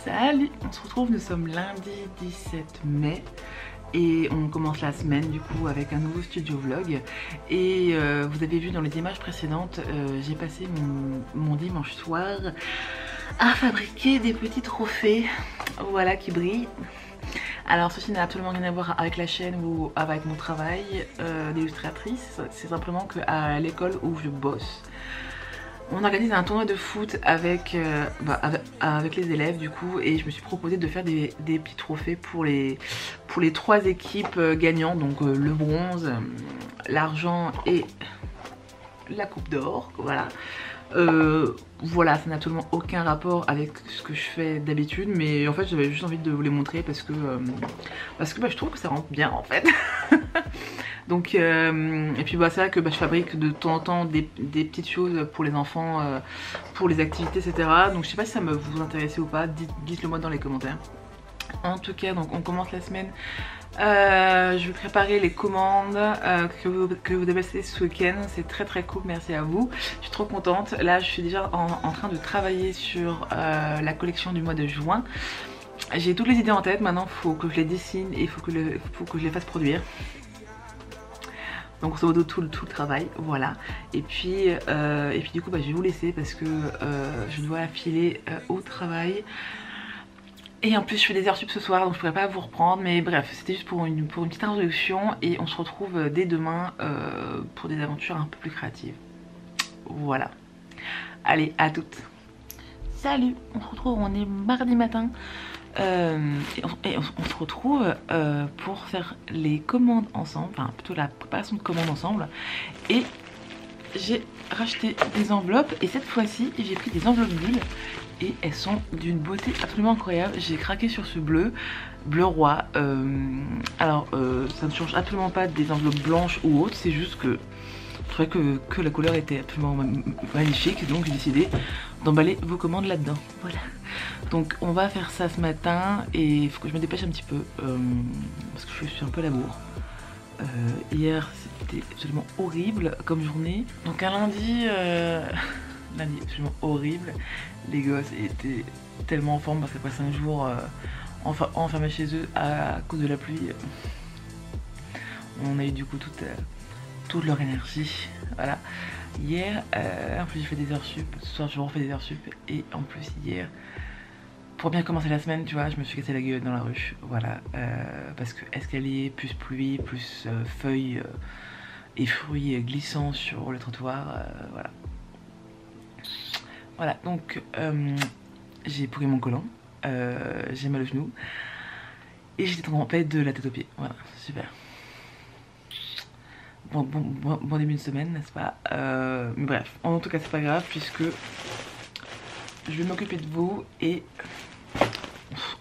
Salut, on se retrouve, nous sommes lundi 17 mai et on commence la semaine du coup avec un nouveau studio vlog. Et vous avez vu dans les images précédentes, j'ai passé mon dimanche soir à fabriquer des petits trophées, voilà, qui brillent. Alors ceci n'a absolument rien à voir avec la chaîne ou avec mon travail d'illustratrice, c'est simplement qu'à l'école où je bosse, on organise un tournoi de foot avec les élèves du coup, et je me suis proposé de faire des petits trophées pour les 3 équipes gagnantes, donc le bronze, l'argent et la coupe d'or, voilà. Voilà, ça n'a absolument aucun rapport avec ce que je fais d'habitude, mais en fait j'avais juste envie de vous les montrer parce que je trouve que ça rentre bien en fait. Donc et puis c'est vrai que je fabrique de temps en temps des petites choses pour les enfants, pour les activités, etc. Donc je sais pas si ça vous intéresse ou pas, dites-le moi dans les commentaires. En tout cas, donc on commence la semaine. Je vais préparer les commandes que vous avez passées ce week-end. C'est très cool, merci à vous. Je suis trop contente. Là je suis déjà en train de travailler sur la collection du mois de juin. J'ai toutes les idées en tête, maintenant il faut que je les dessine et il faut que je les fasse produire. Donc grosso modo tout le travail, voilà. Et puis du coup je vais vous laisser parce que je dois filer au travail. Et en plus je fais des heures sup ce soir, donc je pourrais pas vous reprendre. Mais bref, c'était juste pour une petite introduction. Et on se retrouve dès demain pour des aventures un peu plus créatives. Voilà. Allez, à toutes. Salut, on se retrouve, on est mardi matin. Et on se retrouve pour faire les commandes ensemble, enfin plutôt la préparation de commandes ensemble. Et j'ai racheté des enveloppes, et cette fois-ci j'ai pris des enveloppes bulles et elles sont d'une beauté absolument incroyable. J'ai craqué sur ce bleu roi. Alors ça ne change absolument pas des enveloppes blanches ou autres, c'est juste que je trouvais que la couleur était absolument magnifique, donc j'ai décidé d'emballer vos commandes là-dedans. Voilà. Donc on va faire ça ce matin et il faut que je me dépêche un petit peu parce que je suis un peu à la bourre. Hier c'était absolument horrible comme journée. Donc un lundi, lundi absolument horrible. Les gosses étaient tellement en forme parce qu'après 5 jours enfermés chez eux à cause de la pluie, on a eu du coup toute leur énergie, voilà. Hier, en plus j'ai fait des heures sup, ce soir je refais des heures sup, et en plus hier, pour bien commencer la semaine, tu vois, je me suis cassé la gueule dans la rue, voilà, parce que escalier, plus pluie, plus feuilles et fruits glissants sur le trottoir, voilà. Voilà, donc j'ai pourri mon collant, j'ai mal au genou, et j'étais trempée de la tête aux pieds, voilà, super. Bon début de semaine, n'est-ce pas? Mais bref, en tout cas c'est pas grave puisque je vais m'occuper de vous et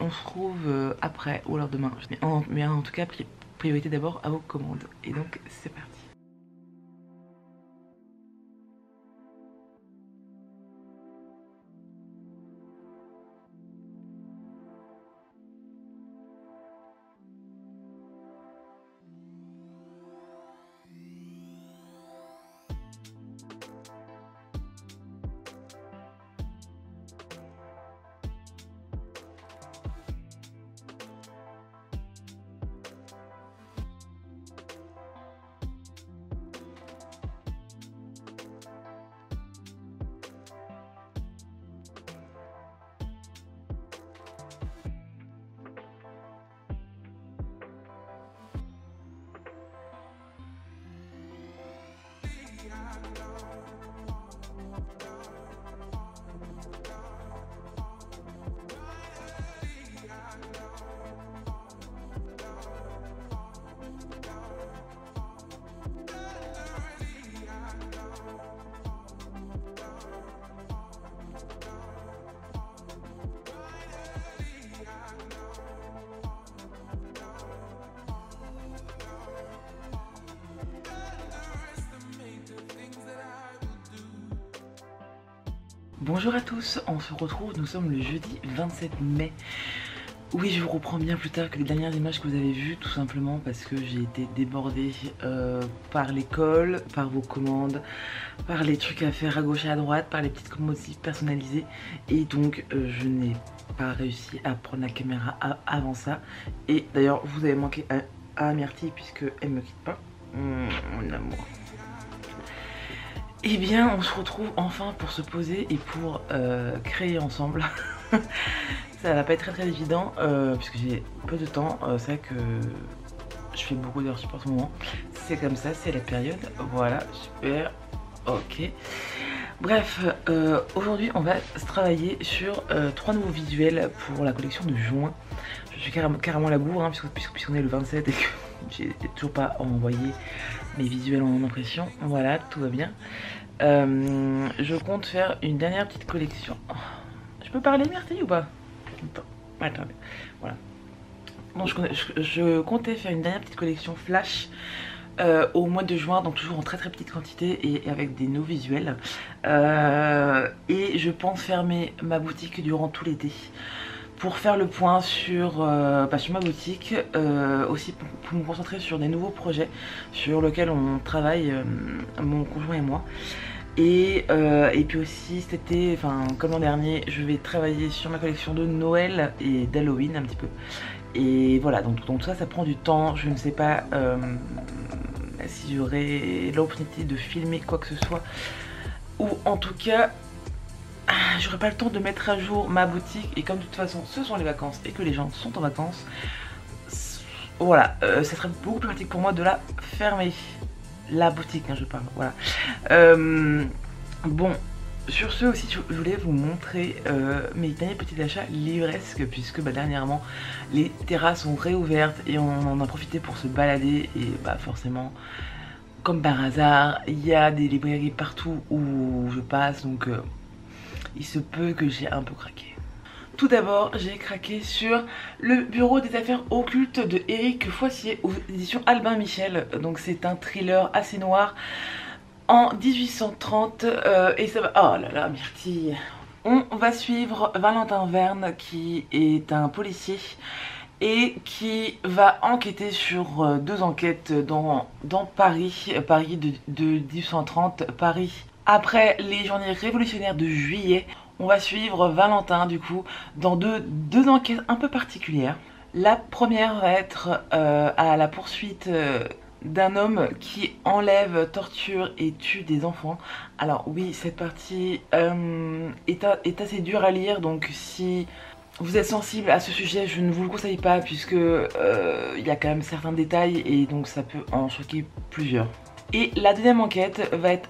on se retrouve après ou alors demain. Mais en tout cas, priorité d'abord à vos commandes. Et donc c'est parti. Bonjour à tous, on se retrouve, nous sommes le jeudi 27 mai. Oui, je vous reprends bien plus tard que les dernières images que vous avez vues, tout simplement parce que j'ai été débordée par l'école, par vos commandes, par les trucs à faire à gauche et à droite, par les petites commandes aussi personnalisées. Et donc, je n'ai pas réussi à prendre la caméra avant ça. Et d'ailleurs, vous avez manqué à Myrtille puisque elle me quitte pas. Mon amour. Eh bien, on se retrouve enfin pour se poser et pour créer ensemble. Ça va pas être très évident puisque j'ai peu de temps. C'est vrai que je fais beaucoup d'heures support en ce moment. C'est comme ça, c'est la période. Voilà, super. Ok. Bref, aujourd'hui on va travailler sur 3 nouveaux visuels pour la collection de juin. Je suis carrément à la bourre hein, puisqu'on est le 27 et que j'ai toujours pas envoyé mes visuels en impression. Voilà, tout va bien. Je compte faire une dernière petite collection. Je peux parler Myrtille ou pas? Attendez, voilà. Donc je comptais faire une dernière petite collection flash au mois de juin, donc toujours en très petite quantité et avec des nouveaux visuels. Et je pense fermer ma boutique durant tout l'été pour faire le point sur ma boutique, aussi pour me concentrer sur des nouveaux projets sur lesquels on travaille, mon conjoint et moi. Et puis aussi cet été, enfin comme l'an dernier, je vais travailler sur ma collection de Noël et d'Halloween un petit peu. Et voilà, donc tout ça, ça prend du temps. Je ne sais pas si j'aurai l'opportunité de filmer quoi que ce soit. Ou en tout cas, j'aurai pas le temps de mettre à jour ma boutique. Et comme de toute façon, ce sont les vacances et que les gens sont en vacances, voilà, ça serait beaucoup plus pratique pour moi de la fermer. La boutique, hein, je parle, voilà. Bon, sur ce aussi, je voulais vous montrer mes derniers petits achats livresques, puisque dernièrement, les terrasses sont réouvertes et on en a profité pour se balader. Et forcément, comme par hasard, il y a des librairies partout où je passe, donc il se peut que j'ai un peu craqué. Tout d'abord, j'ai craqué sur le bureau des affaires occultes de Éric Foissier aux éditions Albin Michel. Donc c'est un thriller assez noir en 1830 et ça va... Oh là là, Myrtille. On va suivre Valentin Verne qui est un policier et qui va enquêter sur 2 enquêtes dans Paris de 1830, Paris après les journées révolutionnaires de juillet. On va suivre Valentin du coup dans deux enquêtes un peu particulières. La première va être à la poursuite d'un homme qui enlève, torture et tue des enfants. Alors oui, cette partie est assez dure à lire, donc si vous êtes sensible à ce sujet, je ne vous le conseille pas puisque il y a quand même certains détails et donc ça peut en choquer plusieurs. Et la deuxième enquête va être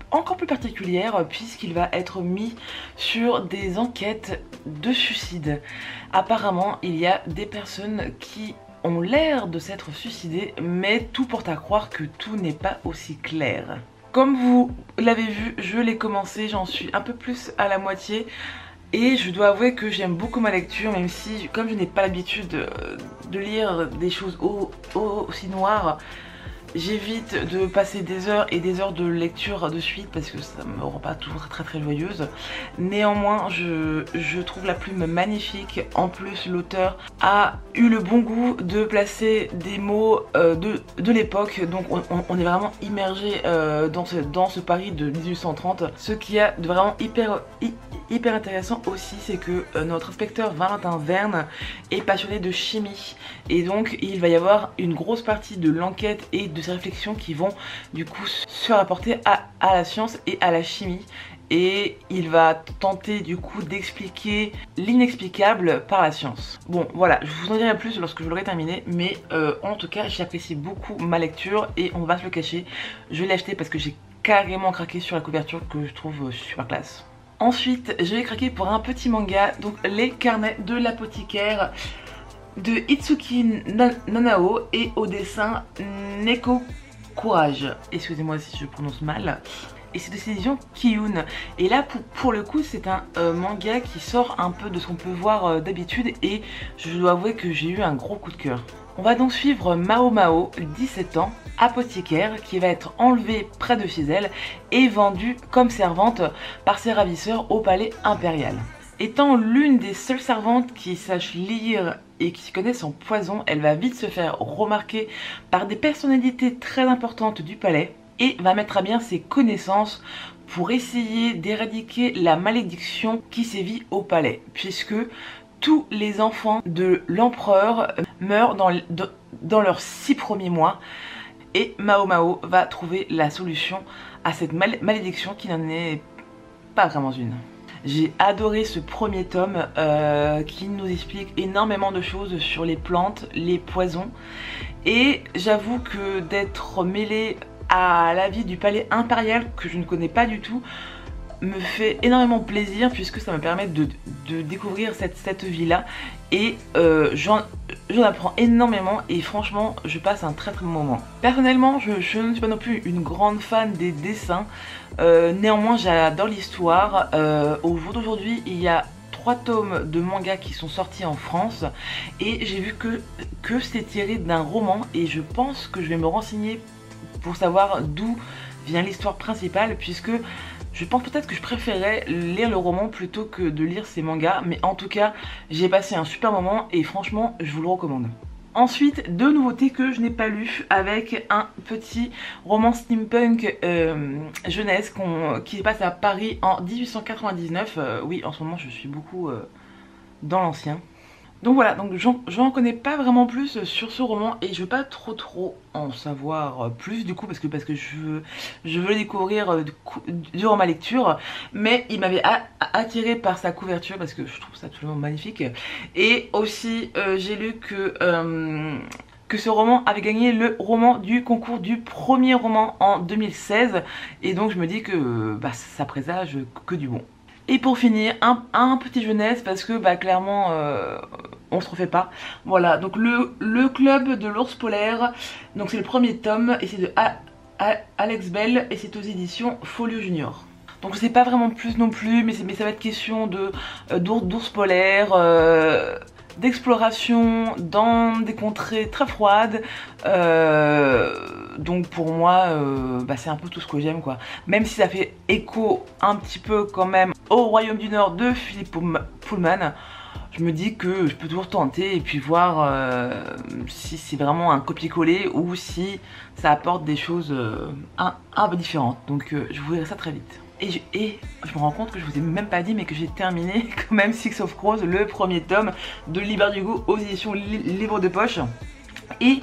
encore plus particulière puisqu'il va être mis sur des enquêtes de suicide. Apparemment, il y a des personnes qui ont l'air de s'être suicidées, mais tout porte à croire que tout n'est pas aussi clair. Comme vous l'avez vu, je l'ai commencé, j'en suis un peu plus à la moitié. Et je dois avouer que j'aime beaucoup ma lecture, même si, comme je n'ai pas l'habitude de lire des choses aussi noires, j'évite de passer des heures et des heures de lecture de suite parce que ça me rend pas toujours très joyeuse. Néanmoins, je trouve la plume magnifique. En plus, l'auteur a eu le bon goût de placer des mots de l'époque. Donc on est vraiment immergé dans ce Paris de 1830. Ce qui est vraiment hyper intéressant aussi, c'est que notre inspecteur Valentin Verne est passionné de chimie. Et donc il va y avoir une grosse partie de l'enquête et de ces réflexions qui vont du coup se rapporter à la science et à la chimie. Et il va tenter du coup d'expliquer l'inexplicable par la science. Bon voilà, je vous en dirai plus lorsque je l'aurai terminé, mais en tout cas j'apprécie beaucoup ma lecture et on va se le cacher, je l'ai acheté parce que j'ai carrément craqué sur la couverture que je trouve super classe. Ensuite je vais craquer pour un petit manga, donc les carnets de l'apothicaire de Itsuki Nanao et au dessin Neko Courage. Excusez-moi si je prononce mal. Et c'est de cette édition Kiyun. Et là pour le coup c'est un manga qui sort un peu de ce qu'on peut voir d'habitude et je dois avouer que j'ai eu un gros coup de cœur. On va donc suivre Mao Mao, 17 ans, apothicaire, qui va être enlevée près de chez elle et vendue comme servante par ses ravisseurs au palais impérial. Étant l'une des seules servantes qui sache lire et qui connaissent son poison, elle va vite se faire remarquer par des personnalités très importantes du palais et va mettre à bien ses connaissances pour essayer d'éradiquer la malédiction qui sévit au palais, puisque tous les enfants de l'empereur meurent dans leurs 6 premiers mois, et Mao Mao va trouver la solution à cette malédiction qui n'en est pas vraiment une. J'ai adoré ce premier tome qui nous explique énormément de choses sur les plantes, les poisons, et j'avoue que d'être mêlée à la vie du palais impérial que je ne connais pas du tout me fait énormément plaisir, puisque ça me permet de découvrir cette vie là, et j'en apprends énormément et franchement je passe un très bon moment. Personnellement je ne suis pas non plus une grande fan des dessins, néanmoins j'adore l'histoire. Au jour d'aujourd'hui il y a 3 tomes de manga qui sont sortis en France et j'ai vu que c'est tiré d'un roman, et je pense que je vais me renseigner pour savoir d'où vient l'histoire principale, puisque je pense peut-être que je préférais lire le roman plutôt que de lire ces mangas, mais en tout cas j'ai passé un super moment et franchement je vous le recommande. Ensuite, 2 nouveautés que je n'ai pas lues, avec un petit roman steampunk jeunesse qui passe à Paris en 1899. Oui, en ce moment je suis beaucoup dans l'ancien. Donc voilà, donc j'en connais pas vraiment plus sur ce roman et je veux pas trop en savoir plus du coup, parce que je veux le découvrir durant ma lecture, mais il m'avait attiré par sa couverture parce que je trouve ça absolument magnifique. Et aussi j'ai lu que ce roman avait gagné le roman du concours du premier roman en 2016, et donc je me dis que ça présage que du bon. Et pour finir, un petit jeunesse, parce que clairement on se refait pas. Voilà, donc le club de l'ours polaire, donc c'est le premier tome et c'est de Alex Bell et c'est aux éditions Folio Junior. Donc je sais pas vraiment plus non plus, mais ça va être question d'ours polaires, d'exploration dans des contrées très froides. Donc pour moi c'est un peu tout ce que j'aime quoi. Même si ça fait écho un petit peu quand même au Royaume du Nord de Philippe Pullman, je me dis que je peux toujours tenter et puis voir si c'est vraiment un copier-coller ou si ça apporte des choses un peu différentes. Donc je vous verrai ça très vite. Et je me rends compte que je vous ai même pas dit, mais que j'ai terminé quand même Six of Crows, le premier tome de Lee Bardugo aux éditions Livre de Poche. Et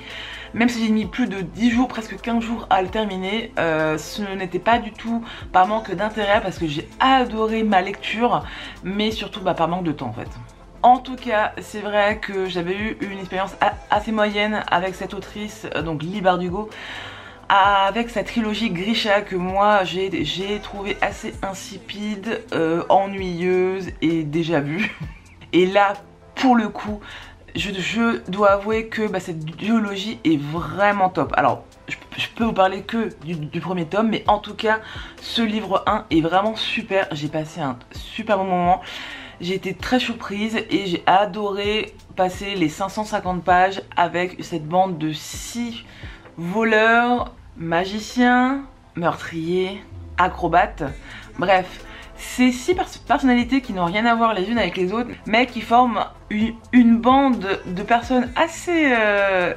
même si j'ai mis plus de 10 jours, presque 15 jours à le terminer, ce n'était pas du tout par manque d'intérêt, parce que j'ai adoré ma lecture, mais surtout par manque de temps en fait. En tout cas, c'est vrai que j'avais eu une expérience assez moyenne avec cette autrice, donc Lee Bardugo, avec sa trilogie Grisha que moi j'ai trouvé assez insipide, ennuyeuse et déjà vue. Et là, pour le coup, je dois avouer que cette duologie est vraiment top. Alors, je peux vous parler que du premier tome, mais en tout cas, ce livre 1 est vraiment super. J'ai passé un super bon moment. J'ai été très surprise et j'ai adoré passer les 550 pages avec cette bande de 6 voleurs, magiciens, meurtriers, acrobates, bref. C'est 6 personnalités qui n'ont rien à voir les unes avec les autres, mais qui forment une bande de personnes assez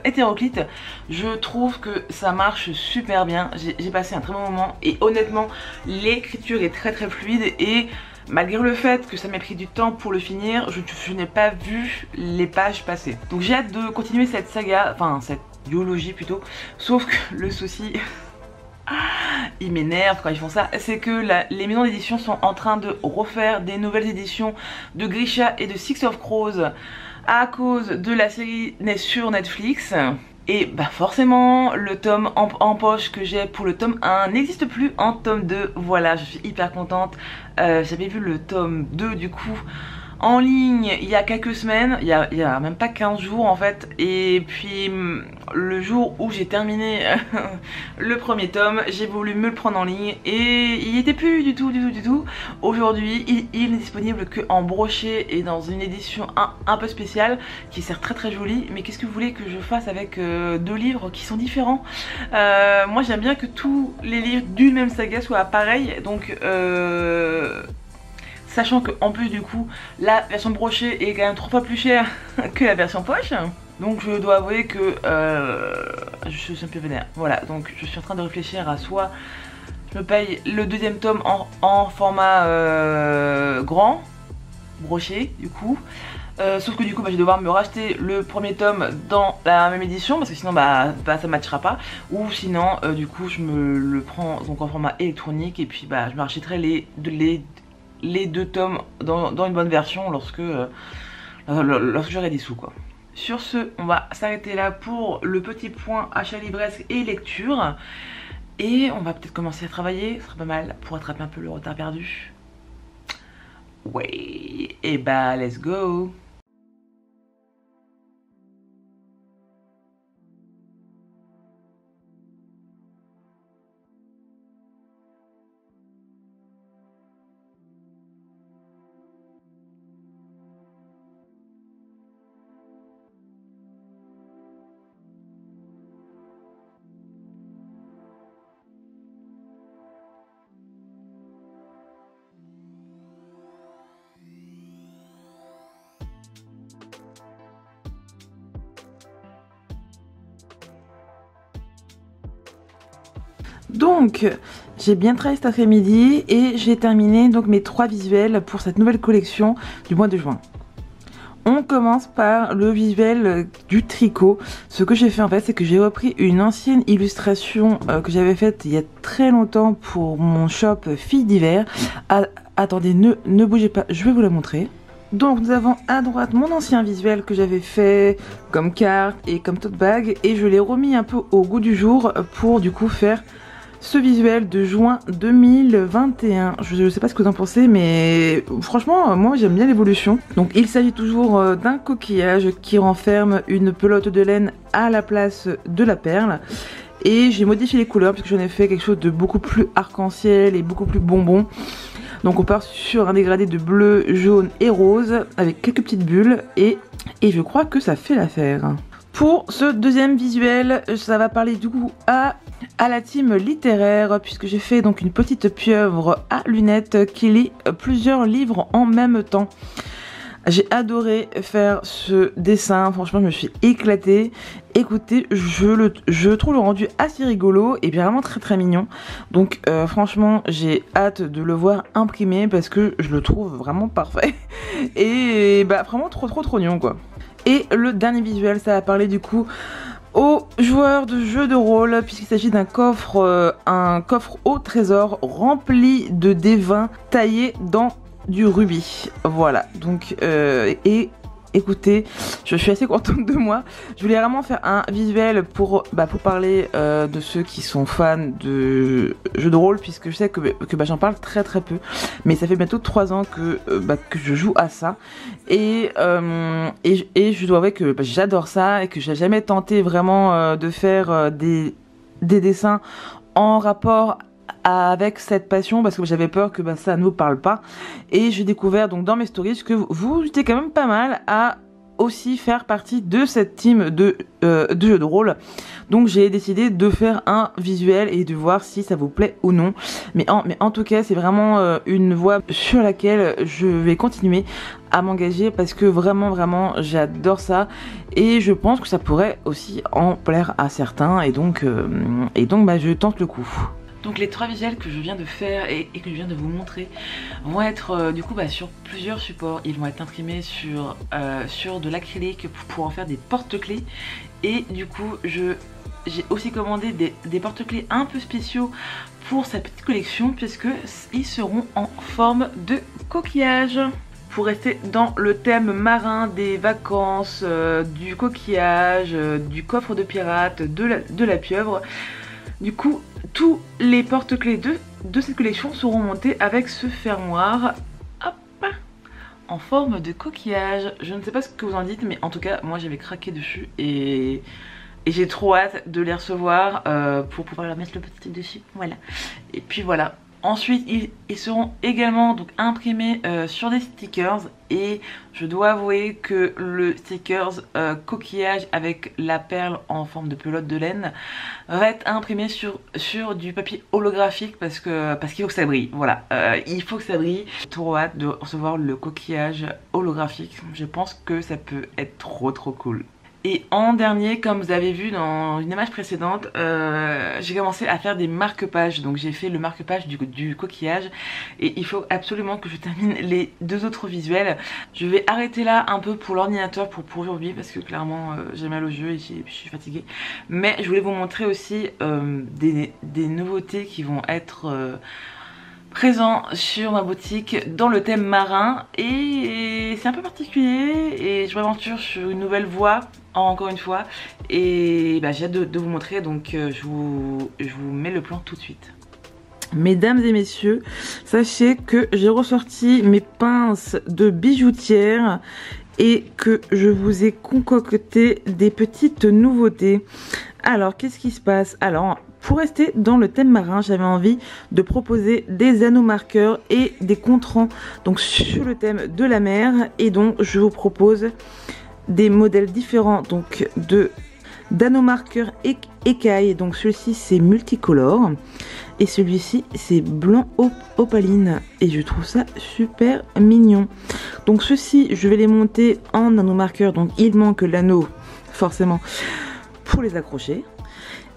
hétéroclites. Je trouve que ça marche super bien, j'ai passé un très bon moment et honnêtement l'écriture est très fluide, et malgré le fait que ça m'ait pris du temps pour le finir, je n'ai pas vu les pages passer. Donc j'ai hâte de continuer cette saga, enfin cette duologie plutôt, sauf que le souci... ils m'énervent quand ils font ça, c'est que les maisons d'édition sont en train de refaire des nouvelles éditions de Grisha et de Six of Crows à cause de la série sur Netflix. Et forcément le tome en poche que j'ai pour le tome 1 n'existe plus en tome 2. Voilà, je suis hyper contente. J'avais vu le tome 2 du coup en ligne il y a quelques semaines, il y a même pas 15 jours en fait, et puis le jour où j'ai terminé le premier tome, j'ai voulu me le prendre en ligne et il était plus du tout. Aujourd'hui il est disponible que en broché et dans une édition un peu spéciale qui sert très jolie. Mais qu'est-ce que vous voulez que je fasse avec 2 livres qui sont différents? Moi j'aime bien que tous les livres d'une même saga soient pareils, donc sachant que en plus du coup la version brochée est quand même 3 fois plus chère que la version poche. Donc je dois avouer que je suis un peu vénère. Voilà, donc je suis en train de réfléchir à soit je me paye le deuxième tome en format grand, broché du coup. Sauf que du coup je vais devoir me racheter le premier tome dans la même édition parce que sinon ça matchera pas. Ou sinon du coup je me le prends donc en format électronique et puis je me rachèterai les deux tomes dans une bonne version lorsque j'aurai des sous quoi. Sur ce, on va s'arrêter là pour le petit point achat livresque et lecture. Et on va peut-être commencer à travailler, ce sera pas mal pour rattraper un peu le retard perdu. Ouais, et let's go! Donc j'ai bien travaillé cet après-midi et j'ai terminé donc mes 3 visuels pour cette nouvelle collection du mois de juin. On commence par le visuel du tricot. Ce que j'ai fait en fait, c'est que j'ai repris une ancienne illustration que j'avais faite il y a très longtemps pour mon shop filles d'hiver. Attendez, ne bougez pas, je vais vous la montrer. Donc nous avons à droite mon ancien visuel que j'avais fait comme carte et comme tote bag et je l'ai remis un peu au goût du jour pour du coup faire ce visuel de juin 2021. Je sais pas ce que vous en pensez, mais franchement moi j'aime bien l'évolution. Donc il s'agit toujours d'un coquillage qui renferme une pelote de laine à la place de la perle. Et j'ai modifié les couleurs parce que j'en ai fait quelque chose de beaucoup plus arc-en-ciel et beaucoup plus bonbon. Donc on part sur un dégradé de bleu, jaune et rose avec quelques petites bulles et je crois que ça fait l'affaire. Pour ce deuxième visuel, ça va parler du coup à la team littéraire puisque j'ai fait donc une petite pieuvre à lunettes qui lit plusieurs livres en même temps. J'ai adoré faire ce dessin, franchement je me suis éclatée. Écoutez, je trouve le rendu assez rigolo et bien vraiment très mignon. Donc franchement j'ai hâte de le voir imprimé parce que je le trouve vraiment parfait. Et vraiment trop mignon quoi. Et le dernier visuel, ça va parler du coup aux joueurs de jeux de rôle puisqu'il s'agit d'un coffre, un coffre au trésor rempli de dés 20 taillés dans du rubis. Voilà, donc et écoutez, je suis assez contente de moi. Je voulais vraiment faire un visuel pour parler de ceux qui sont fans de jeux de rôle puisque je sais que j'en parle très peu, mais ça fait bientôt 3 ans que je joue à ça et je dois avouer que j'adore ça et que j'ai jamais tenté vraiment de faire des dessins en rapport avec cette passion parce que j'avais peur que ça ne vous parle pas. Et j'ai découvert donc dans mes stories que vous étiez quand même pas mal à aussi faire partie de cette team de jeux de rôle. Donc j'ai décidé de faire un visuel et de voir si ça vous plaît ou non. Mais en tout cas c'est vraiment une voie sur laquelle je vais continuer à m'engager parce que vraiment j'adore ça et je pense que ça pourrait aussi en plaire à certains et donc je tente le coup. Donc les 3 visuels que je viens de faire et que je viens de vous montrer vont être du coup sur plusieurs supports. Ils vont être imprimés sur de l'acrylique pour en faire des porte-clés. Et du coup j'ai aussi commandé des porte-clés un peu spéciaux pour cette petite collection puisque ils seront en forme de coquillage. Pour rester dans le thème marin des vacances, du coquillage, du coffre de pirate, de la pieuvre. Du coup, tous les porte-clés de cette collection seront montés avec ce fermoir en forme de coquillage. Je ne sais pas ce que vous en dites, mais en tout cas, moi j'avais craqué dessus et j'ai trop hâte de les recevoir pour pouvoir leur mettre le petit dessus. Voilà. Et puis voilà. Ensuite, ils seront également donc imprimés sur des stickers et je dois avouer que le stickers coquillage avec la perle en forme de pelote de laine va être imprimé sur du papier holographique parce qu'il faut que ça brille. Voilà, il faut que ça brille. J'ai trop hâte de recevoir le coquillage holographique. Je pense que ça peut être trop cool. Et en dernier, comme vous avez vu dans une image précédente, j'ai commencé à faire des marque-pages. Donc j'ai fait le marque-page du coquillage et il faut absolument que je termine les 2 autres visuels. Je vais arrêter là un peu pour l'ordinateur pour aujourd'hui parce que clairement j'ai mal aux yeux et je suis fatiguée. Mais je voulais vous montrer aussi des nouveautés qui vont être présent sur ma boutique dans le thème marin et c'est un peu particulier et je m'aventure sur une nouvelle voie encore une fois et j'ai hâte de vous montrer, donc je vous mets le plan tout de suite. Mesdames et messieurs, sachez que j'ai ressorti mes pinces de bijoutière et que je vous ai concocté des petites nouveautés. Alors qu'est-ce qui se passe? Alors pour rester dans le thème marin, j'avais envie de proposer des anneaux marqueurs et des contrants donc sur le thème de la mer, et donc je vous propose des modèles différents donc d'anneaux marqueurs écailles. Donc celui-ci c'est multicolore et celui-ci c'est blanc opaline et je trouve ça super mignon. Donc ceux-ci je vais les monter en anneaux marqueurs, donc il manque l'anneau forcément pour les accrocher.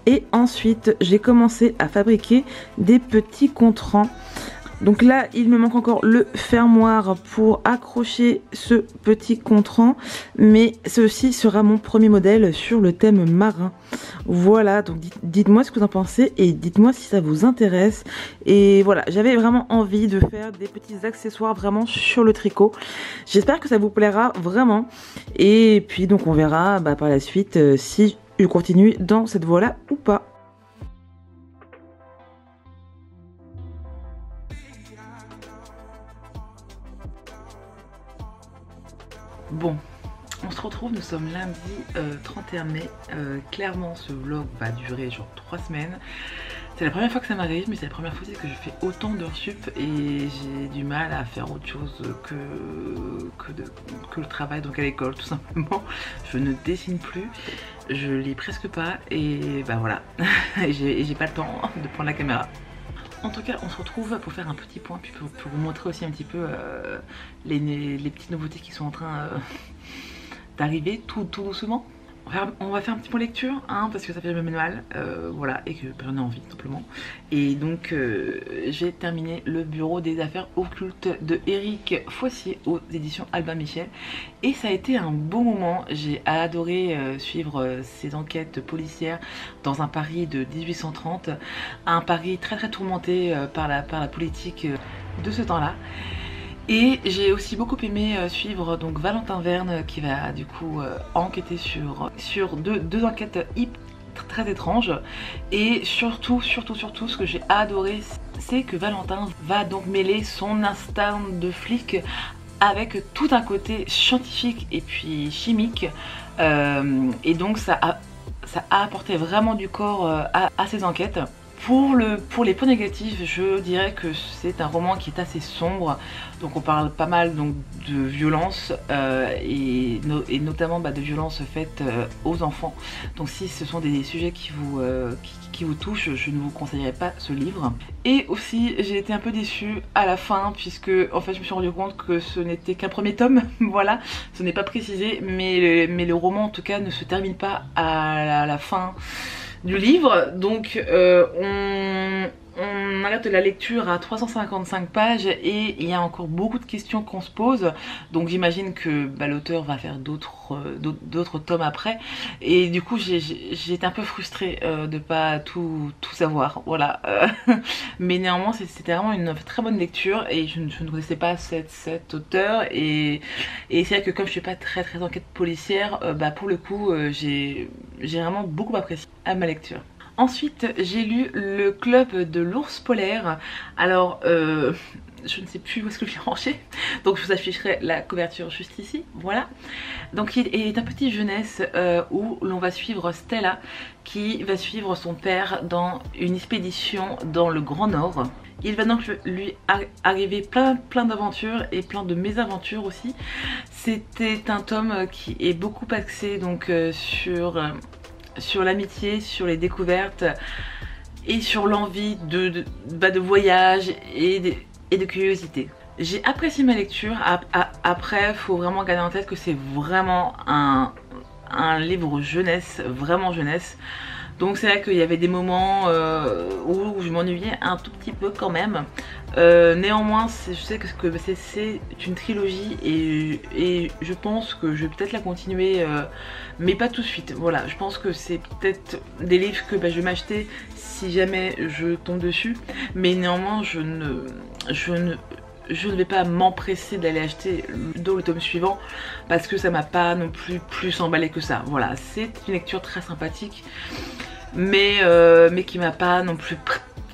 Et ensuite j'ai commencé à fabriquer des petits contrants. Donc là il me manque encore le fermoir pour accrocher ce petit contrant, mais ceci sera mon premier modèle sur le thème marin. Voilà, donc dites-moi ce que vous en pensez et dites-moi si ça vous intéresse. Et voilà, j'avais vraiment envie de faire des petits accessoires vraiment sur le tricot. J'espère que ça vous plaira vraiment. Et puis donc on verra par la suite si je continue dans cette voie-là ou pas. Bon, on se retrouve, nous sommes lundi 31 mai. Clairement ce vlog va durer genre 3 semaines. C'est la première fois que ça m'arrive, mais c'est la première fois aussi que je fais autant d'heures sup et j'ai du mal à faire autre chose que le travail, donc à l'école tout simplement. Je ne dessine plus, je lis presque pas et voilà, j'ai pas le temps de prendre la caméra. En tout cas, on se retrouve pour faire un petit point, puis pour vous montrer aussi un petit peu les petites nouveautés qui sont en train d'arriver tout doucement. On va faire un petit point lecture, hein, parce que ça fait jamais mal, voilà, et que j'en ai envie tout simplement. Et donc j'ai terminé le bureau des affaires occultes de Éric Foissier aux éditions Albin Michel. Et ça a été un bon moment, j'ai adoré suivre ces enquêtes policières dans un Paris de 1830. Un Paris très tourmenté par la politique de ce temps-là. Et j'ai aussi beaucoup aimé suivre donc Valentin Verne qui va du coup enquêter sur deux enquêtes très étranges. Et surtout ce que j'ai adoré, c'est que Valentin va donc mêler son instinct de flic avec tout un côté scientifique et puis chimique. Et donc ça a apporté vraiment du corps à ces enquêtes. Pour les points négatifs, je dirais que c'est un roman qui est assez sombre. Donc on parle pas mal donc, de violence et notamment de violences faites aux enfants. Donc si ce sont des sujets qui vous touchent, je ne vous conseillerais pas ce livre. Et aussi j'ai été un peu déçue à la fin, puisque en fait je me suis rendu compte que ce n'était qu'un premier tome. Voilà, ce n'est pas précisé, mais le roman en tout cas ne se termine pas à la fin du livre. Donc on arrête la lecture à 355 pages et il y a encore beaucoup de questions qu'on se pose. Donc j'imagine que l'auteur va faire d'autres tomes après. Et du coup j'ai été un peu frustrée de pas tout savoir. Voilà. Mais néanmoins c'était vraiment une très bonne lecture et je ne connaissais pas cet auteur. Et c'est vrai que comme je suis pas très enquête policière, pour le coup j'ai vraiment beaucoup apprécié à ma lecture. Ensuite j'ai lu Le Club de l'Ours Polaire. Alors je ne sais plus où est-ce que je l'ai rangé, donc je vous afficherai la couverture juste ici, voilà. Donc il est un petit jeunesse où l'on va suivre Stella qui va suivre son père dans une expédition dans le Grand Nord. Il va donc lui arriver plein d'aventures et plein de mésaventures aussi. C'était un tome qui est beaucoup axé donc sur l'amitié, sur les découvertes et sur l'envie de voyage et de curiosité. J'ai apprécié ma lecture. Après, il faut vraiment garder en tête que c'est vraiment un livre jeunesse, vraiment jeunesse. Donc c'est vrai qu'il y avait des moments où je m'ennuyais un tout petit peu quand même. Néanmoins, je sais que c'est une trilogie et je pense que je vais peut-être la continuer, mais pas tout de suite. Voilà, je pense que c'est peut-être des livres que je vais m'acheter si jamais je tombe dessus. Mais néanmoins, je ne vais pas m'empresser d'aller acheter le tome suivant parce que ça m'a pas non plus emballé que ça. Voilà, c'est une lecture très sympathique mais qui m'a pas non plus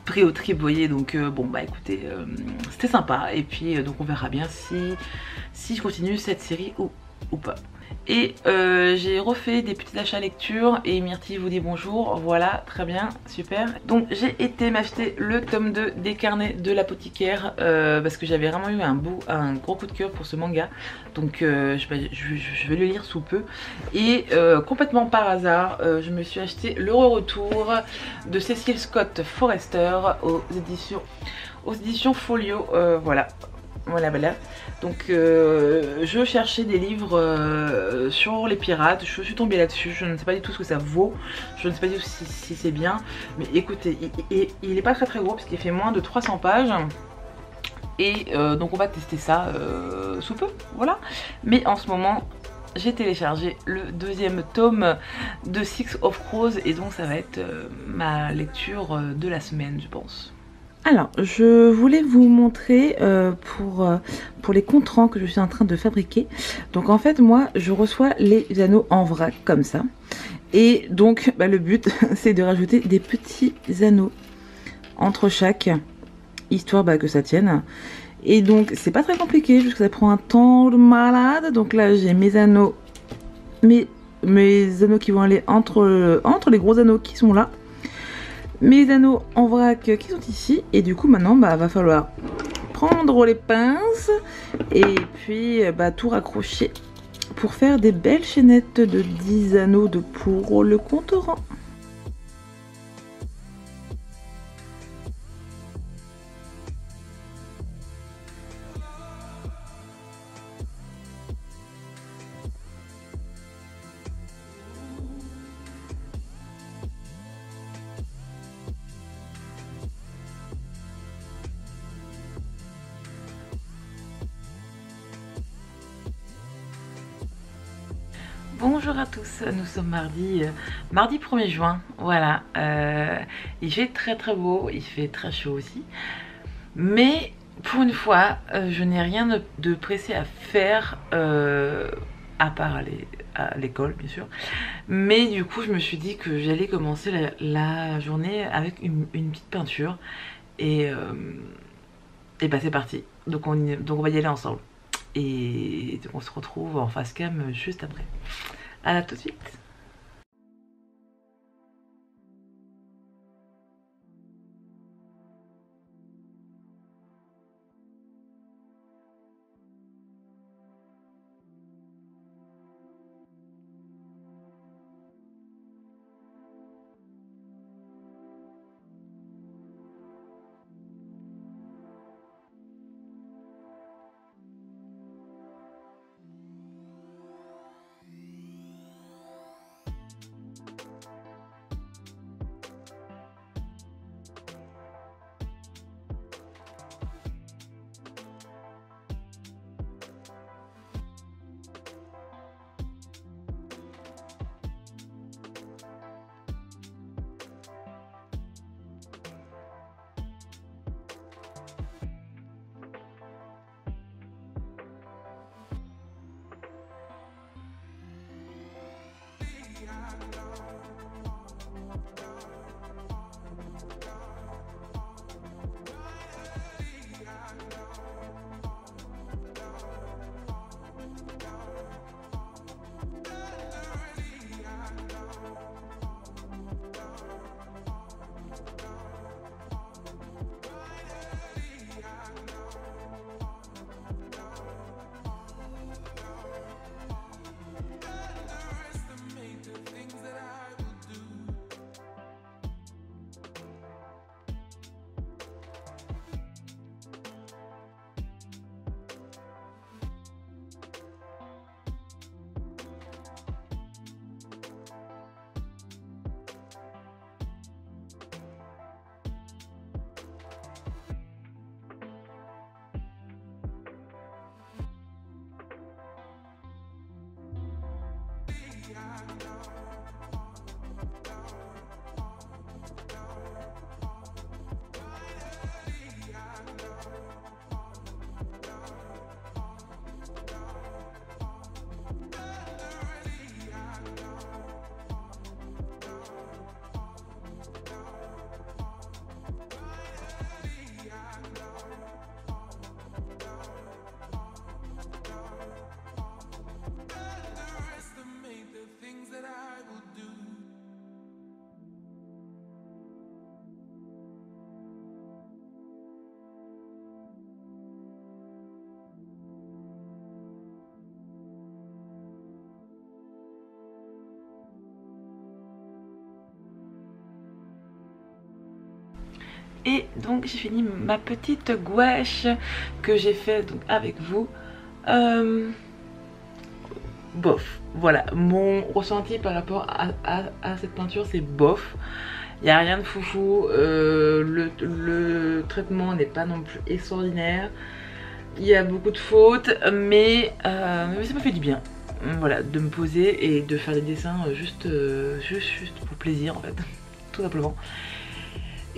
pris au trip, vous voyez. Donc bon bah écoutez, c'était sympa et puis donc on verra bien si je continue cette série ou pas. Et j'ai refait des petits achats lecture et Myrtille vous dit bonjour, voilà, très bien, super. Donc j'ai été m'acheter le tome 2 des carnets de l'apothicaire parce que j'avais vraiment eu un gros coup de cœur pour ce manga. Donc je vais le lire sous peu. Et complètement par hasard, je me suis acheté le retour de Cecil Scott Forester aux éditions Folio, voilà. Voilà. Donc je cherchais des livres sur les pirates, je suis tombée là-dessus, je ne sais pas du tout ce que ça vaut, je ne sais pas du tout si c'est bien, mais écoutez, il n'est pas très gros parce qu'il fait moins de 300 pages. Et donc on va tester ça sous peu, voilà. Mais en ce moment, j'ai téléchargé le deuxième tome de Six of Crows et donc ça va être ma lecture de la semaine, je pense. Alors, je voulais vous montrer pour les contrans que je suis en train de fabriquer. Donc en fait, moi, je reçois les anneaux en vrac comme ça. Et donc, le but, c'est de rajouter des petits anneaux entre chaque, histoire que ça tienne. Et donc, c'est pas très compliqué, juste que ça prend un temps de malade. Donc là, j'ai mes anneaux, mes anneaux qui vont aller entre les gros anneaux qui sont là. Mes anneaux en vrac qui sont ici et du coup maintenant va falloir prendre les pinces et puis tout raccrocher pour faire des belles chaînettes de 10 anneaux pour le compte rang. Bonjour à tous, nous sommes mardi 1er juin, voilà, il fait très beau, il fait très chaud aussi, mais pour une fois, je n'ai rien de pressé à faire, à part aller à l'école bien sûr, mais du coup je me suis dit que j'allais commencer la journée avec une petite peinture, et c'est parti, donc on va y aller ensemble. Et on se retrouve en face cam juste après. À tout de suite. Et donc j'ai fini ma petite gouache que j'ai fait donc avec vous. Bof, voilà, mon ressenti par rapport à cette peinture, c'est bof. Il n'y a rien de foufou, le traitement n'est pas non plus extraordinaire. Il y a beaucoup de fautes, mais ça me fait du bien. Voilà, de me poser et de faire des dessins juste pour plaisir en fait, tout simplement.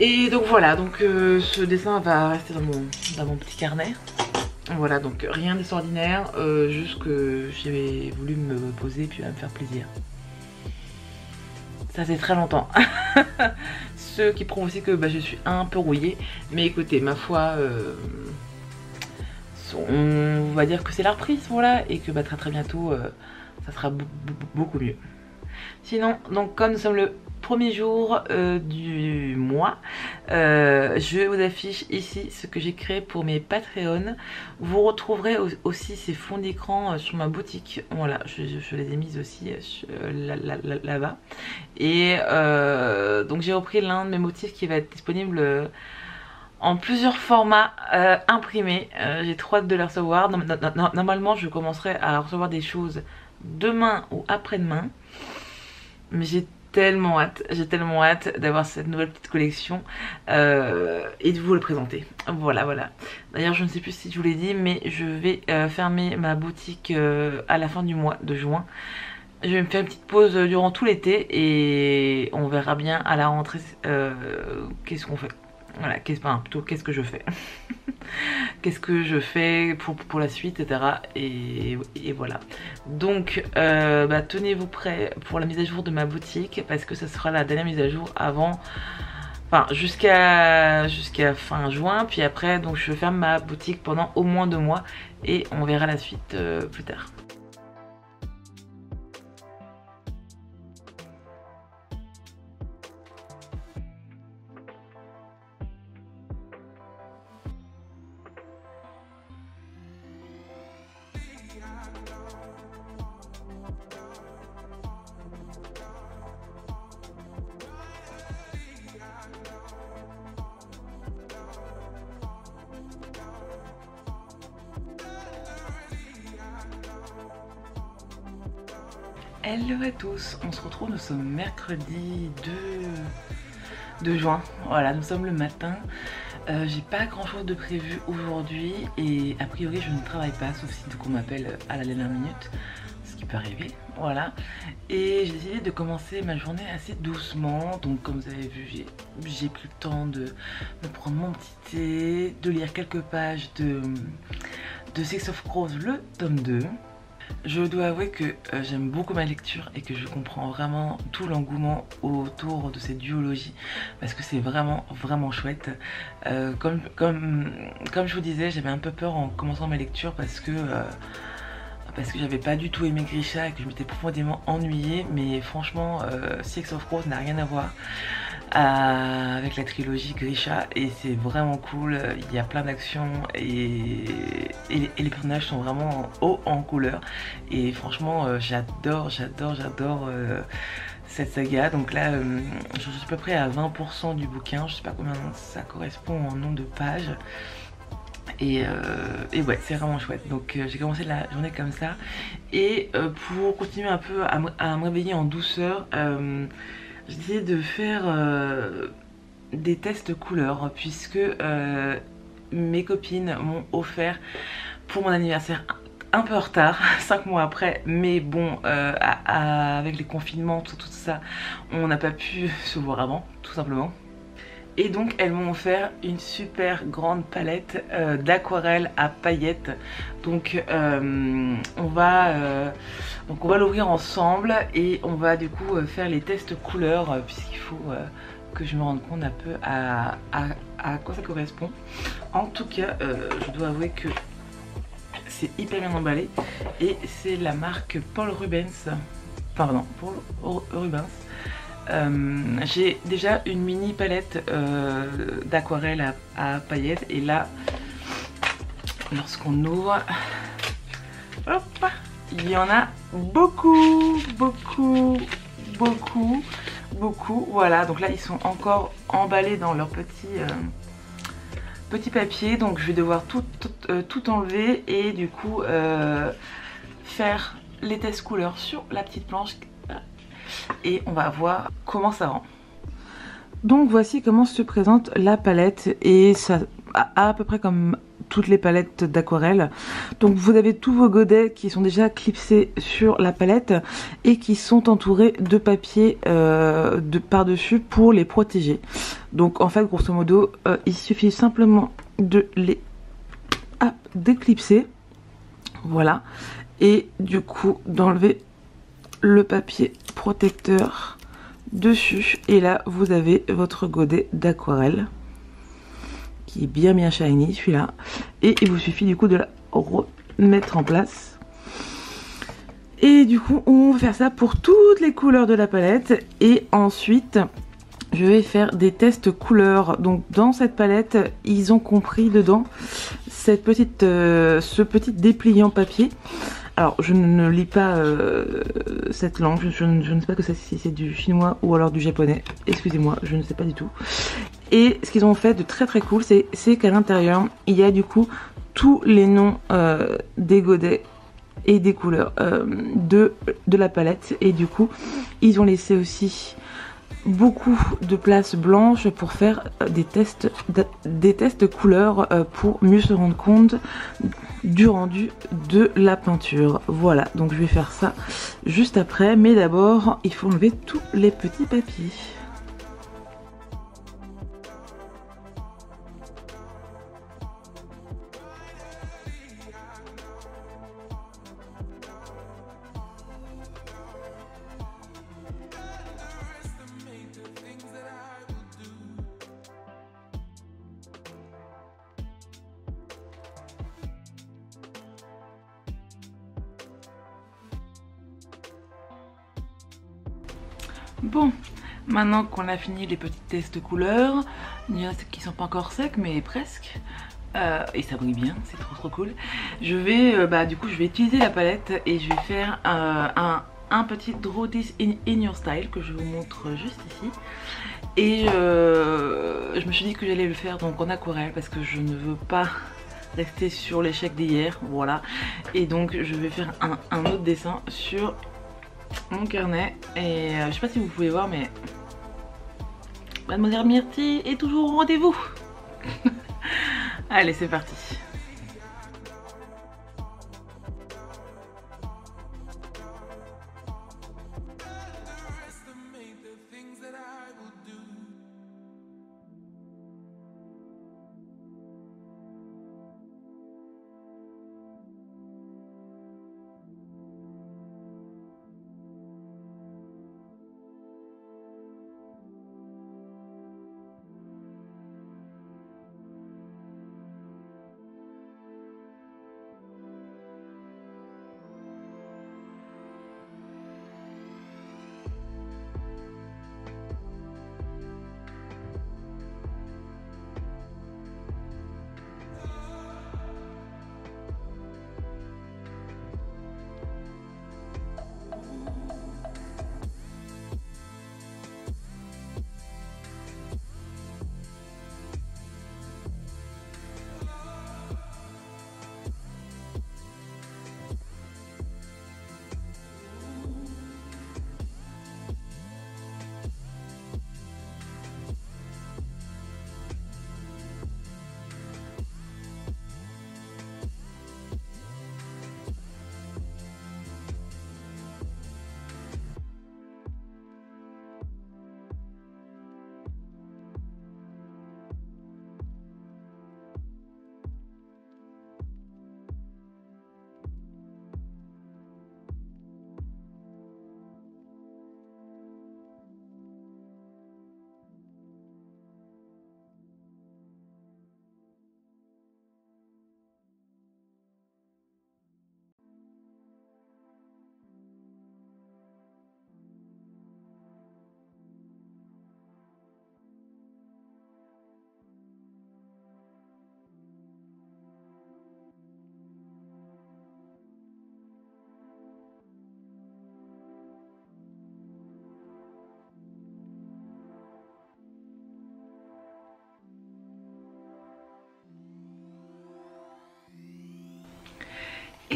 Et donc voilà, donc ce dessin va rester dans mon petit carnet. Voilà, donc rien d'extraordinaire, juste que j'ai voulu me poser et puis me faire plaisir. Ça fait très longtemps. Ce qui prouve aussi que je suis un peu rouillée. Mais écoutez, ma foi, on va dire que c'est la reprise, voilà. Et que très bientôt, ça sera beaucoup mieux. Sinon, donc comme nous sommes le premier jour du mois, je vous affiche ici ce que j'ai créé pour mes Patreons. Vous retrouverez aussi ces fonds d'écran sur ma boutique. Voilà, je les ai mises aussi là-bas. Et donc j'ai repris l'un de mes motifs qui va être disponible en plusieurs formats imprimés. J'ai trop hâte de les recevoir. Normalement, je commencerai à recevoir des choses demain ou après-demain. Mais j'ai tellement hâte d'avoir cette nouvelle petite collection et de vous le présenter. Voilà. D'ailleurs, je ne sais plus si je vous l'ai dit, mais je vais fermer ma boutique à la fin du mois de juin. Je vais me faire une petite pause durant tout l'été et on verra bien à la rentrée qu'est-ce qu'on fait. Voilà, plutôt qu'est-ce que je fais. Qu'est-ce que je fais pour la suite, etc. Et voilà. Donc, tenez-vous prêts pour la mise à jour de ma boutique parce que ça sera la dernière mise à jour avant, enfin jusqu'à fin juin. Puis après, donc je ferme ma boutique pendant au moins 2 mois et on verra la suite plus tard. Hello à tous, on se retrouve, nous sommes mercredi 2 juin, voilà, nous sommes le matin. J'ai pas grand chose de prévu aujourd'hui et a priori je ne travaille pas sauf si on m'appelle à la dernière minute, ce qui peut arriver, voilà. Et j'ai décidé de commencer ma journée assez doucement, donc comme vous avez vu j'ai pris le temps de prendre mon petit thé, de lire quelques pages de Six of Crows, le tome 2. Je dois avouer que j'aime beaucoup ma lecture et que je comprends vraiment tout l'engouement autour de cette duologie parce que c'est vraiment chouette. Comme je vous disais, j'avais un peu peur en commençant ma lecture parce que j'avais pas du tout aimé Grisha et que je m'étais profondément ennuyée, mais franchement Six of Crows n'a rien à voir avec la trilogie Grisha et c'est vraiment cool. Il y a plein d'actions et les personnages sont vraiment haut en couleur et franchement j'adore cette saga. Donc là je suis à peu près à 20% du bouquin, je sais pas combien ça correspond en nombre de pages. Et ouais, c'est vraiment chouette. Donc j'ai commencé la journée comme ça. Et pour continuer un peu à me réveiller en douceur, j'ai décidé de faire des tests couleurs puisque mes copines m'ont offert pour mon anniversaire un peu en retard, 5 mois après, mais bon, avec les confinements, tout ça, on n'a pas pu se voir avant, tout simplement. Et donc elles m'ont offert une super grande palette d'aquarelle à paillettes. Donc on va l'ouvrir ensemble et on va du coup faire les tests couleurs puisqu'il faut que je me rende compte un peu à quoi ça correspond. En tout cas, je dois avouer que c'est hyper bien emballé et c'est la marque Paul Rubens. Pardon, Paul Rubens. J'ai déjà une mini palette d'aquarelle à paillettes et là lorsqu'on ouvre, hop, il y en a beaucoup, voilà. Donc là ils sont encore emballés dans leur petit papier, donc je vais devoir tout enlever et du coup faire les tests couleurs sur la petite planche et on va voir comment ça rend. Donc voici comment se présente la palette et ça à peu près comme toutes les palettes d'aquarelle. Donc vous avez tous vos godets qui sont déjà clipsés sur la palette et qui sont entourés de papier par-dessus pour les protéger. Donc en fait grosso modo il suffit simplement de les déclipser, voilà, et du coup d'enlever le papier protecteur dessus et là vous avez votre godet d'aquarelle qui est bien shiny celui-là et il vous suffit du coup de la remettre en place et du coup on va faire ça pour toutes les couleurs de la palette et ensuite je vais faire des tests couleurs. Donc dans cette palette ils ont compris dedans ce petit dépliant papier. Alors je ne lis pas cette langue, je ne sais pas si c'est du chinois ou alors du japonais, excusez-moi, je ne sais pas du tout. Et ce qu'ils ont fait de très cool, c'est qu'à l'intérieur, il y a du coup tous les noms des godets et des couleurs de la palette. Et du coup, ils ont laissé aussi beaucoup de place blanche pour faire des tests couleurs pour mieux se rendre compte du rendu de la peinture. Voilà, donc je vais faire ça juste après, mais d'abord il faut enlever tous les petits papiers. Bon, maintenant qu'on a fini les petits tests couleurs, il y en a qui sont pas encore secs mais presque, et ça brille bien, c'est trop cool. Je vais, du coup je vais utiliser la palette et je vais faire un petit Draw This in Your Style que je vous montre juste ici. Et je me suis dit que j'allais le faire donc en aquarelle parce que je ne veux pas rester sur l'échec d'hier, voilà. Et donc je vais faire un autre dessin sur mon carnet et je sais pas si vous pouvez voir mais Mademoiselle Myrtille est toujours au rendez-vous. Allez, c'est parti.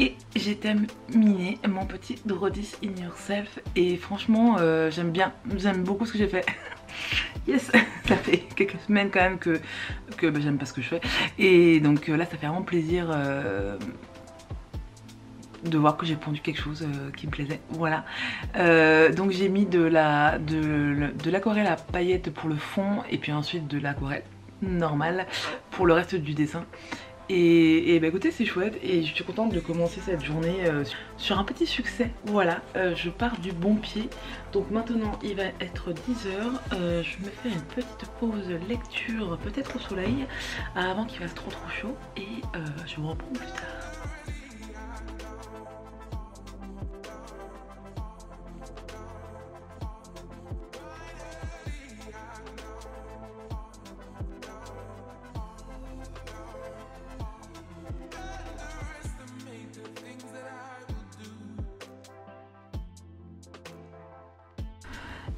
Et j'ai terminé mon petit Draw This in Yourself et franchement j'aime bien, j'aime beaucoup ce que j'ai fait. Yes, ça fait quelques semaines quand même que bah, j'aime pas ce que je fais et donc là ça fait vraiment plaisir de voir que j'ai pondu quelque chose qui me plaisait. Voilà, donc j'ai mis de l'aquarelle à paillettes pour le fond et puis ensuite de l'aquarelle normale pour le reste du dessin. Et bah écoutez, c'est chouette et je suis contente de commencer cette journée sur un petit succès. Voilà, je pars du bon pied. Donc maintenant il va être 10 h, je me fais une petite pause lecture, peut-être au soleil, avant qu'il fasse trop chaud et je vous reprends plus tard.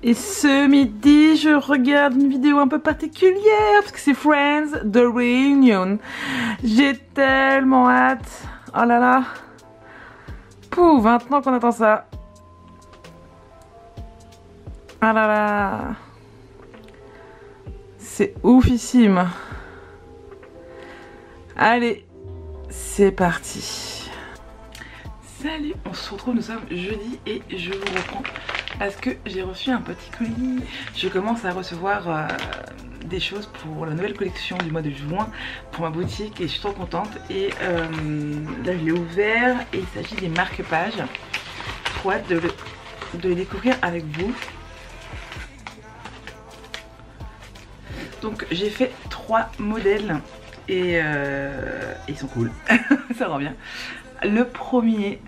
Et ce midi, je regarde une vidéo un peu particulière parce que c'est Friends, The Reunion. J'ai tellement hâte. Oh là là. Pouh, 20 ans qu'on attend ça. Ah là là. C'est oufissime. Allez, c'est parti. Salut, on se retrouve, nous sommes jeudi et je vous reprends parce que j'ai reçu un petit colis. Je commence à recevoir des choses pour la nouvelle collection du mois de juin pour ma boutique et je suis trop contente. Et là je l'ai ouvert et il s'agit des marque-pages. Trop hâte de les découvrir avec vous. Donc j'ai fait 3 modèles et ils sont cool, ça rend bien. Le premier,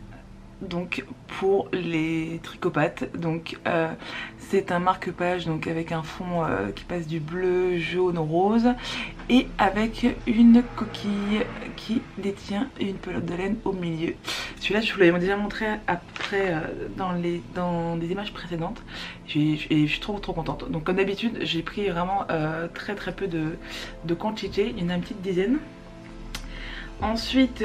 donc pour les tricopates, donc c'est un marque-page donc avec un fond qui passe du bleu, jaune, rose et avec une coquille qui détient une pelote de laine au milieu. Celui-là je vous l'avais déjà montré après dans des images précédentes et je suis trop contente. Donc comme d'habitude j'ai pris vraiment très peu de quantité, il y en a une petite dizaine. Ensuite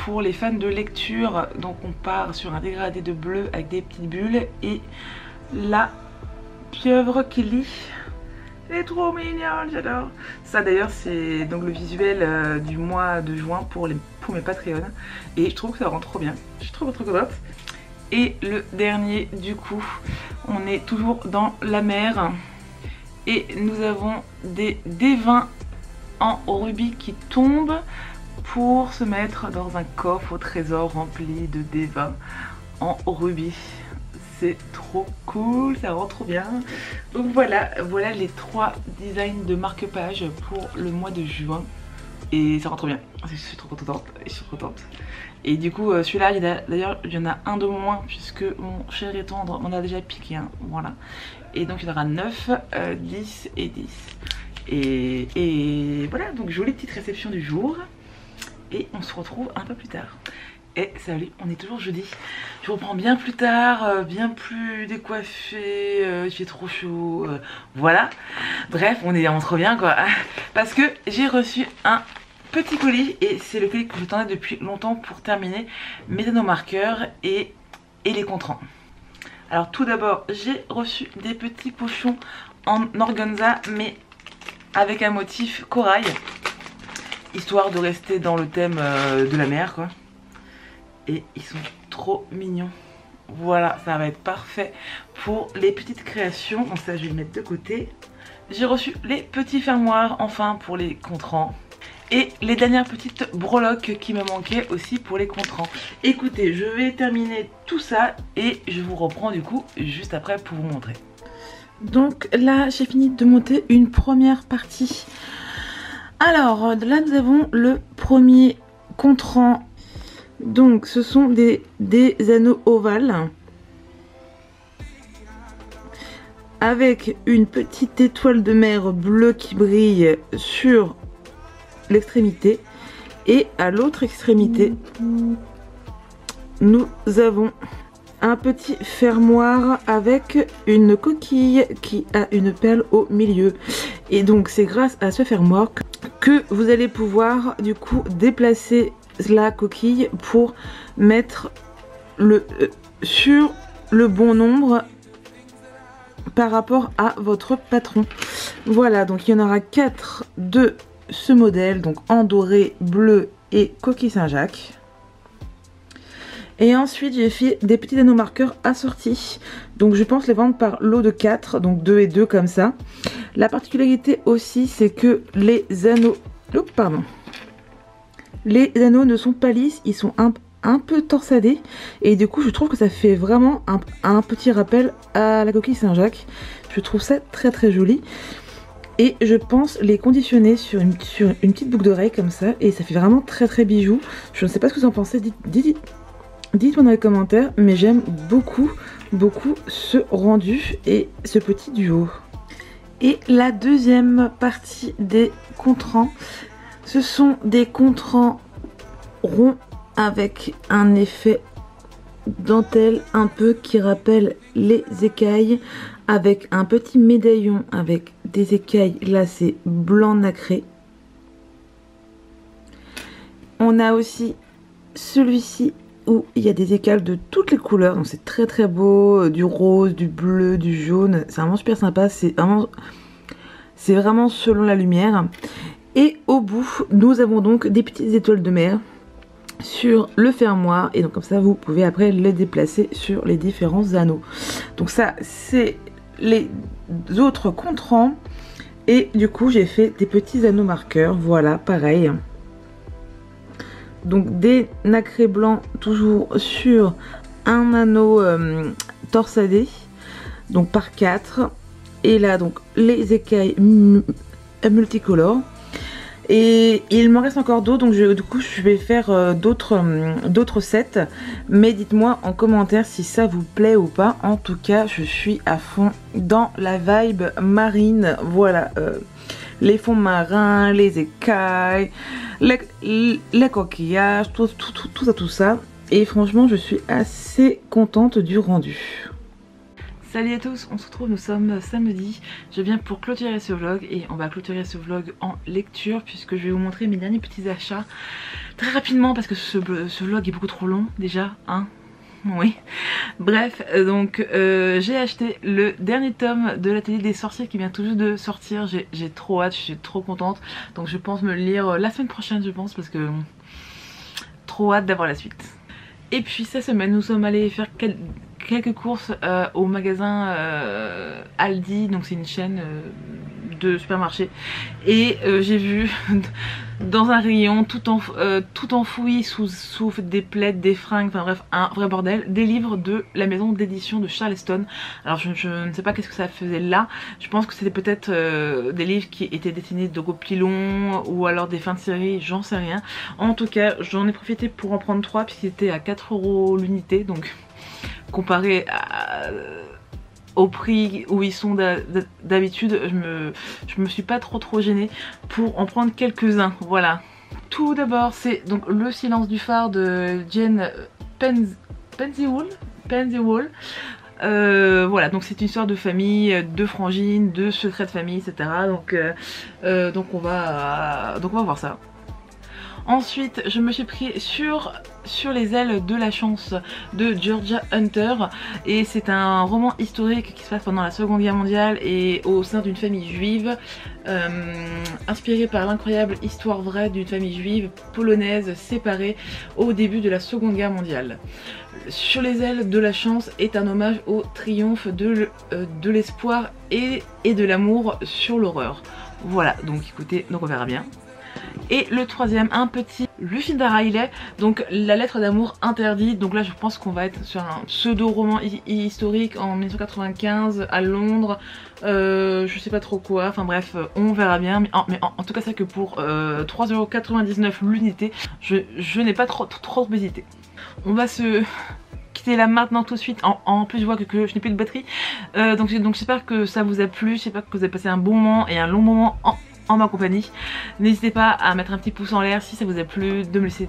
pour les fans de lecture, donc on part sur un dégradé de bleu avec des petites bulles et la pieuvre qui lit. Elle est trop mignonne, j'adore. Ça d'ailleurs c'est donc le visuel du mois de juin pour mes Patreons et je trouve que ça rend trop bien. Je suis trop contente. Et le dernier du coup, on est toujours dans la mer et nous avons des D20 en rubis qui tombe pour se mettre dans un coffre au trésor rempli de D20 en rubis. C'est trop cool, ça rend trop bien. Donc voilà les 3 designs de marque-page pour le mois de juin et ça rend trop bien. Je suis trop contente et du coup celui-là d'ailleurs il y en a un de moins puisque mon cher et tendre m'en a déjà piqué un. Voilà, et donc il y en aura 9, 10 et 10. Et voilà, donc jolie petite réception du jour et on se retrouve un peu plus tard. Et salut, on est toujours jeudi. Je reprends bien plus tard, bien plus décoiffée, j'ai trop chaud, voilà. Bref, on rentre bien quoi. Parce que j'ai reçu un petit colis et c'est le colis que j'attendais depuis longtemps pour terminer mes nanomarqueurs et les contrans. Alors tout d'abord, j'ai reçu des petits pochons en organza mais avec un motif corail, histoire de rester dans le thème de la mer quoi. Et ils sont trop mignons. Voilà, ça va être parfait pour les petites créations. Donc ça je vais le mettre de côté. J'ai reçu les petits fermoirs enfin pour les contrans. Et les dernières petites breloques qui me manquaient aussi pour les contrans. Écoutez, je vais terminer tout ça et je vous reprends du coup juste après pour vous montrer. Donc là j'ai fini de monter une première partie. Alors là nous avons le premier contran. Donc ce sont des anneaux ovales avec une petite étoile de mer bleue qui brille sur l'extrémité et à l'autre extrémité nous avons un petit fermoir avec une coquille qui a une perle au milieu. Et donc c'est grâce à ce fermoir que vous allez pouvoir du coup déplacer la coquille pour mettre sur le bon nombre par rapport à votre patron. Voilà, donc il y en aura 4 de ce modèle, donc en doré, bleu et coquille Saint-Jacques. Et ensuite j'ai fait des petits anneaux marqueurs assortis, donc je pense les vendre par lot de 4, donc 2 et 2 comme ça. La particularité aussi, c'est que les anneaux, les anneaux ne sont pas lisses, ils sont un peu torsadés, et du coup je trouve que ça fait vraiment un petit rappel à la coquille Saint-Jacques. Je trouve ça très très joli, et je pense les conditionner sur une petite boucle d'oreille comme ça, et ça fait vraiment très très bijou. Je ne sais pas ce que vous en pensez, dites-moi dans les commentaires, mais j'aime beaucoup ce rendu et ce petit duo. Et la deuxième partie des contrans, ce sont des contrans ronds avec un effet dentelle un peu qui rappelle les écailles, avec un petit médaillon avec des écailles lacées blanc nacré. On a aussi celui-ci où il y a des écailles de toutes les couleurs, donc c'est très très beau, du rose, du bleu, du jaune, c'est vraiment super sympa, c'est vraiment selon la lumière. Et au bout, nous avons donc des petites étoiles de mer sur le fermoir, et donc comme ça vous pouvez après les déplacer sur les différents anneaux. Donc ça c'est les autres contrans, et du coup j'ai fait des petits anneaux marqueurs, voilà pareil. Donc des nacrés blancs toujours sur un anneau torsadé, donc par 4, et là donc les écailles multicolores. Et il m'en reste encore d'autres, donc du coup je vais faire d'autres sets, mais dites-moi en commentaire si ça vous plaît ou pas. En tout cas je suis à fond dans la vibe marine, voilà, les fonds marins, les écailles, les coquillages, tout ça, et franchement je suis assez contente du rendu. Salut à tous, on se retrouve, nous sommes samedi, je viens pour clôturer ce vlog, et on va clôturer ce vlog en lecture puisque je vais vous montrer mes derniers petits achats très rapidement parce que ce vlog est beaucoup trop long déjà, hein. Oui, bref, donc j'ai acheté le dernier tome de l'Atelier des Sorciers qui vient tout juste de sortir. J'ai trop hâte, je suis trop contente, donc je pense me le lire la semaine prochaine je pense, parce que trop hâte d'avoir la suite. Et puis cette semaine nous sommes allés faire quelques courses au magasin Aldi, donc c'est une chaîne de supermarché, et j'ai vu dans un rayon tout enfoui sous des plaids, des fringues, enfin bref un vrai bordel, des livres de la maison d'édition de Charleston. Alors je ne sais pas qu'est-ce que ça faisait là, je pense que c'était peut-être des livres qui étaient destinés de Pilon ou alors des fins de série, j'en sais rien. En tout cas j'en ai profité pour en prendre 3 puisqu'ils étaient à 4 € l'unité, donc comparé au prix où ils sont d'habitude, je me suis pas trop gênée pour en prendre quelques-uns. Voilà. Tout d'abord c'est donc Le silence du phare de Jane Penziwall. Voilà, donc c'est une histoire de famille, de frangines, de secrets de famille, etc. Donc on va voir ça. Ensuite je me suis pris sur les ailes de la chance de Georgia Hunter, et c'est un roman historique qui se passe pendant la Seconde Guerre mondiale et au sein d'une famille juive, inspiré par l'incroyable histoire vraie d'une famille juive polonaise séparée au début de la Seconde Guerre mondiale. Sur les ailes de la chance est un hommage au triomphe de l'espoir et de l'amour sur l'horreur. Voilà, donc écoutez, donc on verra bien. Et le troisième, un petit Lucinda Riley, donc La lettre d'amour interdite. Donc là je pense qu'on va être sur un pseudo-roman historique en 1995 à Londres, je sais pas trop quoi, enfin bref, on verra bien. Mais en tout cas c'est que pour 3,99 € l'unité, je n'ai pas trop hésité. On va se quitter là maintenant tout de suite. En plus je vois que je n'ai plus de batterie, donc j'espère que ça vous a plu, j'espère que vous avez passé un bon moment et un long moment en ma compagnie. N'hésitez pas à mettre un petit pouce en l'air si ça vous a plu, de me laisser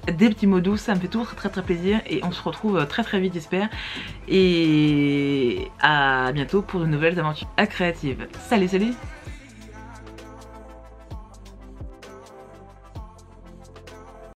des petits mots doux, ça me fait toujours très plaisir, et on se retrouve très vite j'espère, et à bientôt pour de nouvelles aventures créatives. Salut!